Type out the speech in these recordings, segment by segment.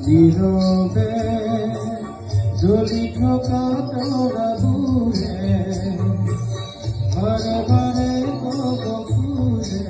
নীরবে জ্বলি থকা তোরা দূরে বারে বারে কব খুঁজে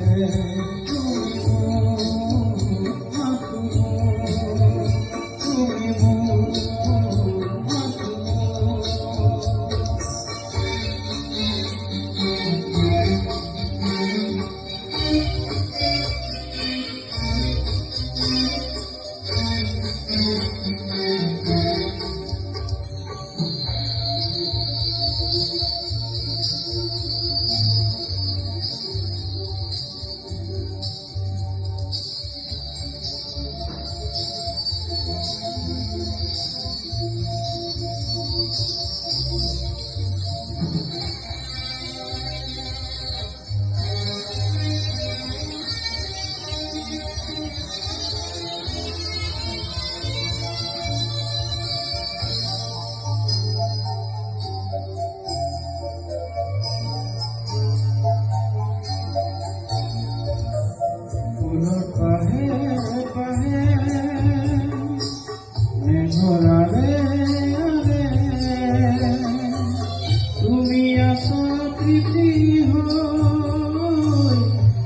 তুমি আসো প্রীতি হই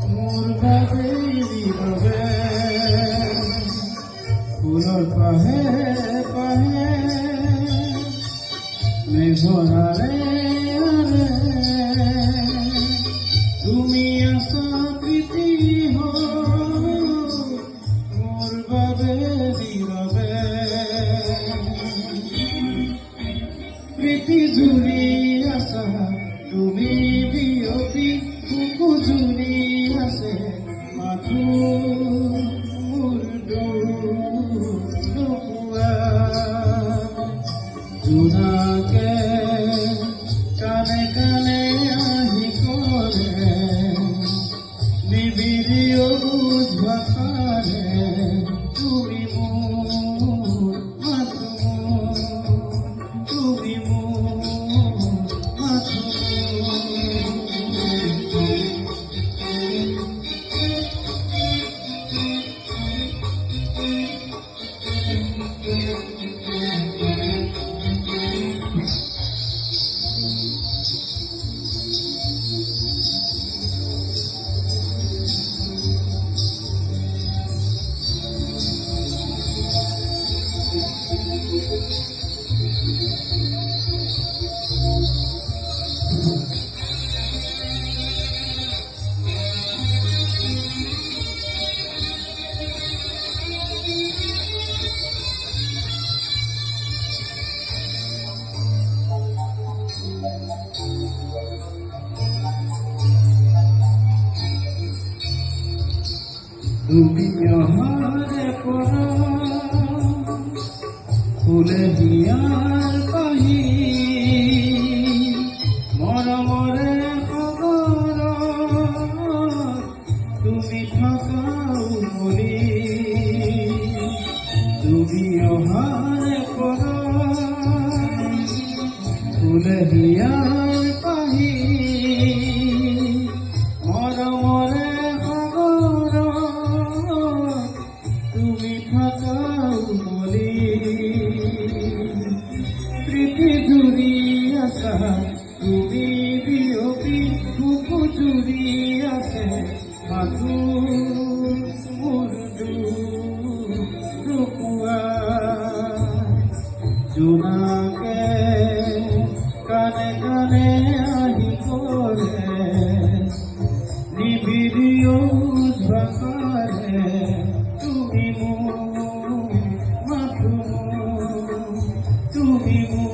মোর বাবে নীরবে ফুলর পাহে পাহে মেঘরারে তুমি আসো প্রীতি হই মোর বাবে নীরবে প্রীতি জুড়ি আসা তুমি বিয়পি বুকু জুড়ি আছে মাথু মুর্দু নুপুয়া জোনাকে কানে কানে আহি করে নিবিড়ি বুঝ ভাষারে তুমি মোর মাথু তুমি তুমি হারে পড়া ফুলে হিয়ার পাহি মরমরে খবর তুমি থাকাও বলি তুমি হারে পড়া ফুলে হিয়ার পাহি মরমরে প্রীতি জুড়ি আসা তুমি বিয়পি বুকু জুড়ি আছে মাথু মুর্দু নুপুয়া জোনাকে কানে কানে আহি করে নিবিড়ি ভাষারে তুমি মোর মাথু বিমু